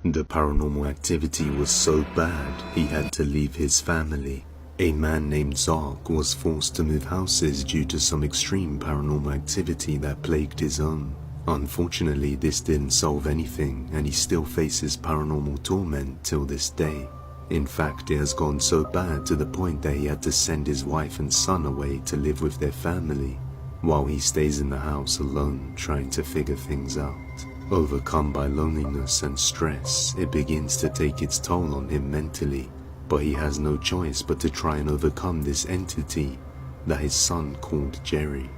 The paranormal activity was so bad he had to leave his family. A man named Zark was forced to move houses due to some extreme paranormal activity that plagued his home. Unfortunately, this didn't solve anything, and he still faces paranormal torment till this day. In fact, it has gone so bad to the point that he had to send his wife and son away to live with their family, while he stays in the house alone trying to figure things out. Overcome by loneliness and stress, it begins to take its toll on him mentally, but he has no choice but to try and overcome this entity that his son called Jerry.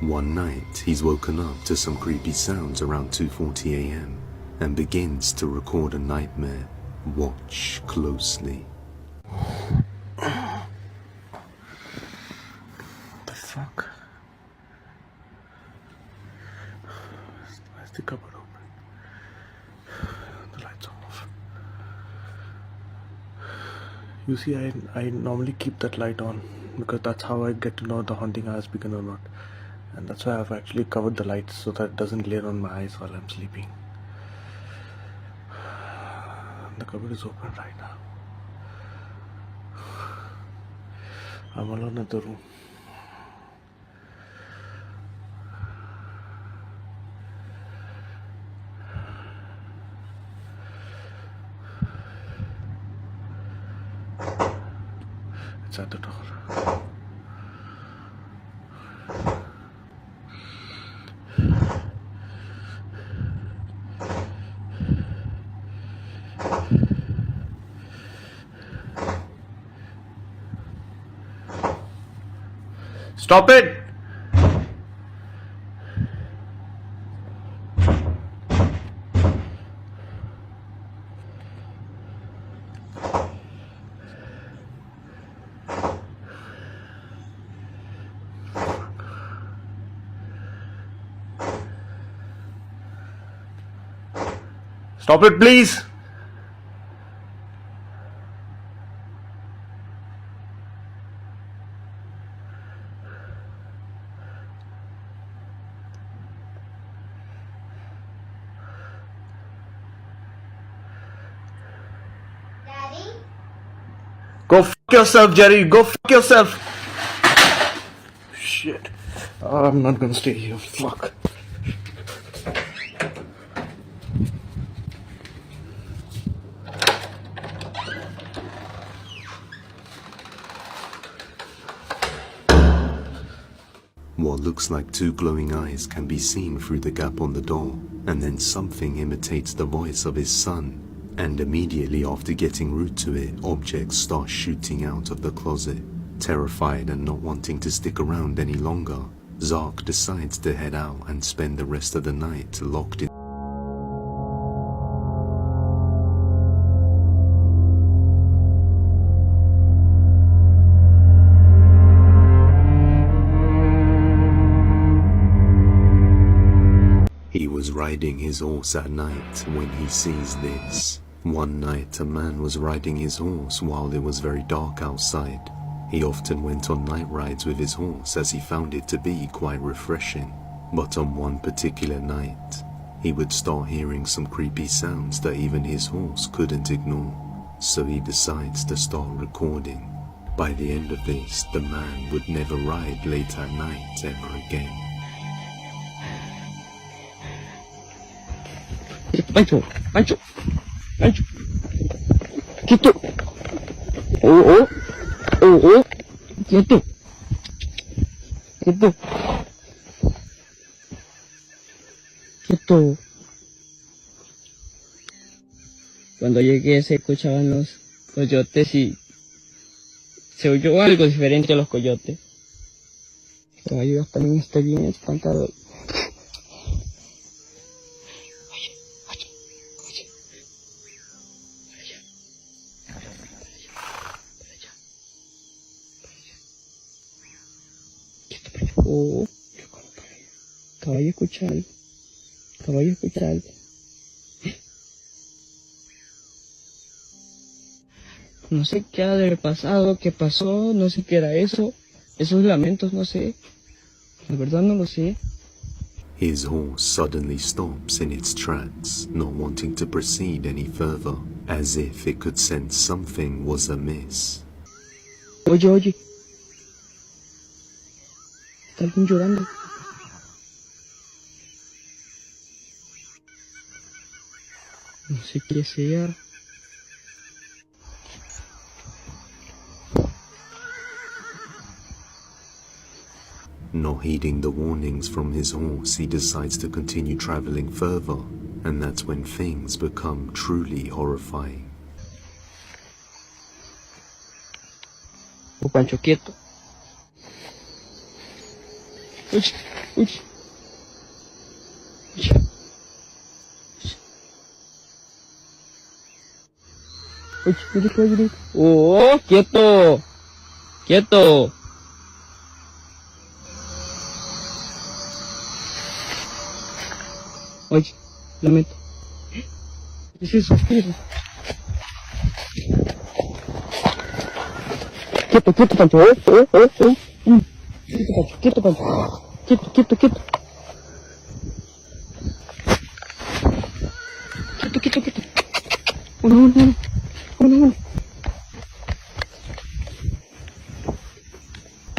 One night, he's woken up to some creepy sounds around 2:40 a.m. and begins to record a nightmare. Watch closely. The fuck? Where's the cupboard open? The lights are off. You see, I normally keep that light on because that's how I get to know the haunting has begun or not. And that's why I've actually covered the lights so that it doesn't glare on my eyes while I'm sleeping. The cupboard is open right now. I'm alone in the room. It's at the door. Stop it! Stop it, please! Go fuck yourself, Jerry. Go fuck yourself. Shit. I'm not gonna stay here. Fuck. What looks like two glowing eyes can be seen through the gap on the door, and then something imitates the voice of his son. And immediately after getting root to it, objects start shooting out of the closet. Terrified and not wanting to stick around any longer, Zark decides to head out and spend the rest of the night locked in. He was riding his horse at night when he sees this. One night, a man was riding his horse while it was very dark outside. He often went on night rides with his horse as he found it to be quite refreshing. But on one particular night, he would start hearing some creepy sounds that even his horse couldn't ignore. So he decides to start recording. By the end of this, the man would never ride late at night ever again. Pancho, quieto. Oh, quieto. Cuando llegué se escuchaban los coyotes y se oyó algo diferente a los coyotes. Pero yo también estoy bien espantado. Oh, acabo de escuchar algo. No sé qué ha de haber pasado, qué pasó, no sé qué era eso. Esos lamentos, no sé. La verdad no lo sé. His horse suddenly stops in its tracks, not wanting to proceed any further, as if it could sense something was amiss. Oye, oye. Está alguien llorando. No sé qué sea. Not heeding the warnings from his horse, he decides to continue traveling further, and that's when things become truly horrifying. Oh, Pancho, quieto. Oye, oye. Oye. Oye, mira que oye. Oh, quieto. Quieto. Oye, lamento. ¿Qué es eso? ¿Qué es eso? Quieto, quieto, Pancho. Quieto, Pancho. Quieto, Pancho. Quieto, quieto, quieto. Quieto, quieto, quieto. Uno.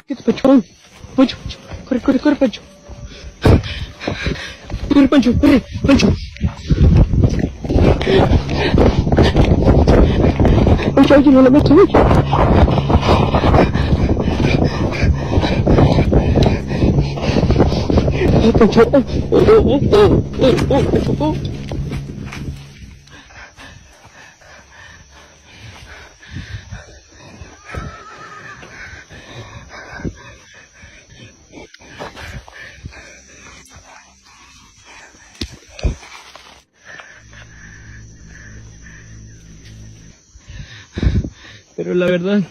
Quieto, Pancho. Pancho. Corre, Pancho. Corre, Pancho. Pancho, oye, no lo meto, oye. Pancho. Oh. Pero la verdad,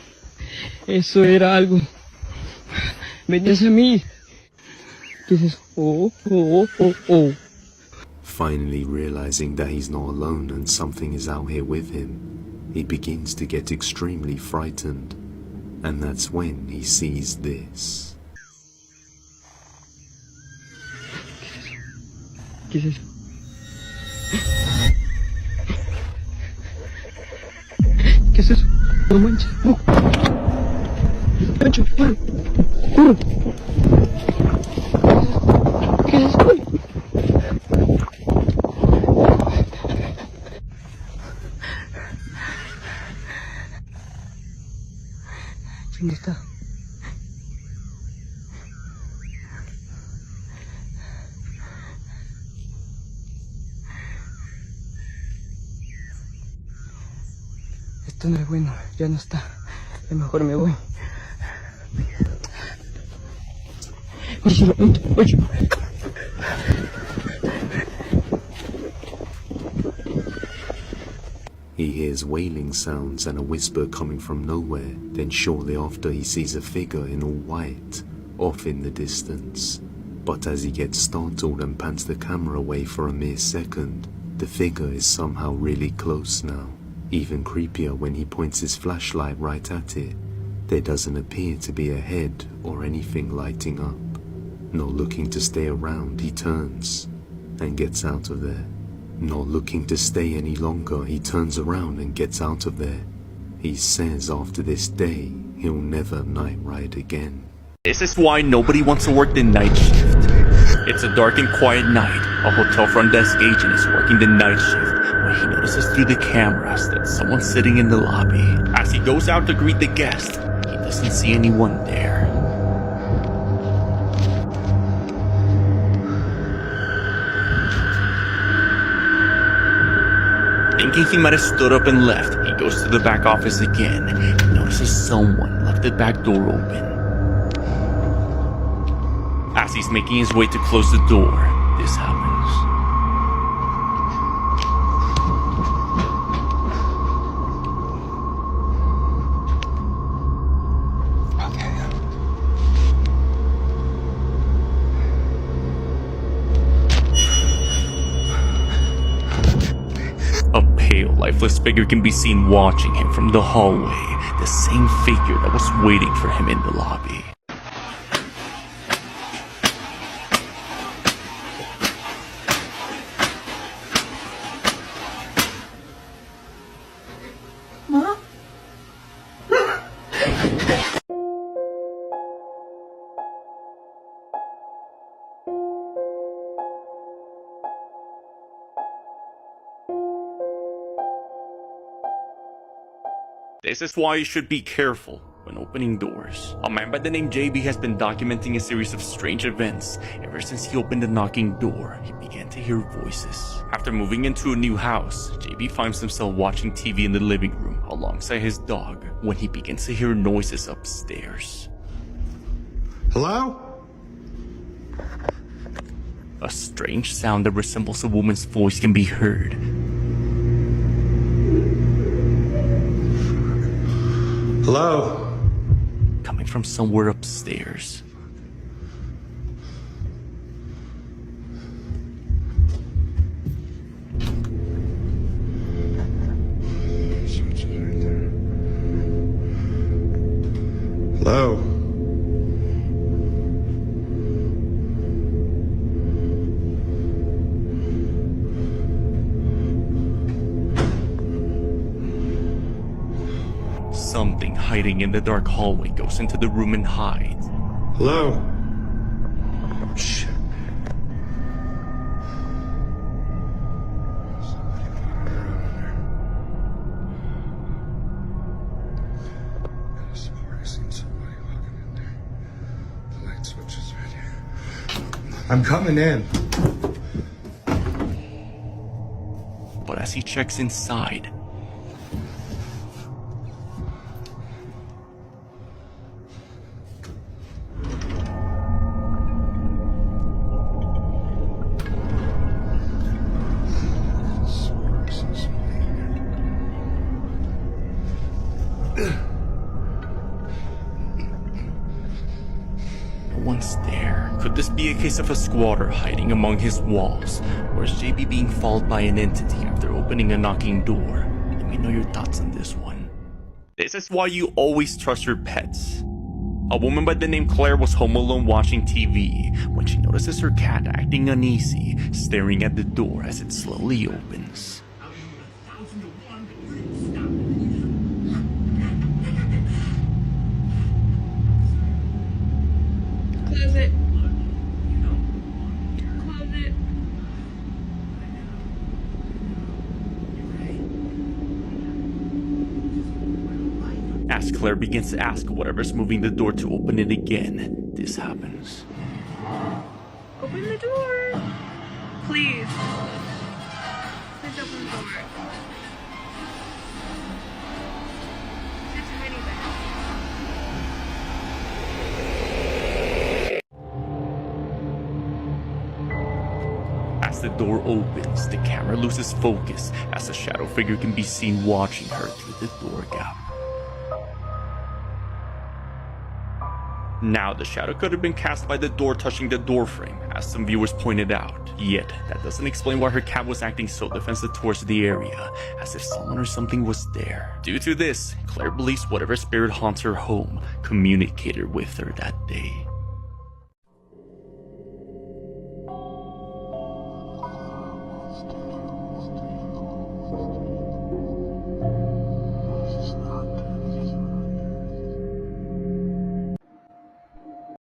eso era algo. Venías a mí. ¿Qué es eso? Oh. Finally realizing that he's not alone and something is out here with him, he begins to get extremely frightened, and that's when he sees this. ¿Qué es eso? ¿Qué es eso? No manches. Pancho, corre. ¿Qué es eso? ¿Dónde está? Esto no es bueno, ya no está. Ya mejor me voy. Oye. He hears wailing sounds and a whisper coming from nowhere. Then shortly after he sees a figure in all white, off in the distance. But as he gets startled and pans the camera away for a mere second, the figure is somehow really close now. Even creepier when he points his flashlight right at it. There doesn't appear to be a head or anything lighting up. Not looking to stay around, he turns and gets out of there. Not looking to stay any longer, he turns around and gets out of there. He says after this day, he'll never night ride again. This is why nobody wants to work the night shift. It's a dark and quiet night. A hotel front desk agent is working the night shift when he notices through the cameras that someone's sitting in the lobby. As he goes out to greet the guest, he doesn't see anyone there. Thinking he might have stood up and left, he goes to the back office again and notices someone left the back door open. As he's making his way to close the door, this happens. A pale, lifeless figure can be seen watching him from the hallway, the same figure that was waiting for him in the lobby. This is why you should be careful when opening doors. A man by the name JB has been documenting a series of strange events. Ever since he opened the knocking door, he began to hear voices. After moving into a new house, JB finds himself watching TV in the living room alongside his dog when he begins to hear noises upstairs. Hello? A strange sound that resembles a woman's voice can be heard. Hello? Coming from somewhere upstairs. Hello? Something hiding in the dark hallway goes into the room and hides. Hello? Shit. I'm coming in. But as he checks inside, no one's there. Could this be a case of a squatter hiding among his walls? Or is JB being followed by an entity after opening a knocking door? Let me know your thoughts on this one. This is why you always trust your pets. A woman by the name Claire was home alone watching TV when she notices her cat acting uneasy, staring at the door as it slowly opens. Close it. Close it. As Claire begins to ask whatever's moving the door to open it again, this happens. Open the door. Please. Please open the door. It's a tiny bit. As the door opens, the camera loses focus as a shadow figure can be seen watching her through the door gap. Now, the shadow could have been cast by the door touching the doorframe, as some viewers pointed out. Yet, that doesn't explain why her cat was acting so defensive towards the area, as if someone or something was there. Due to this, Claire believes whatever spirit haunts her home communicated with her that day.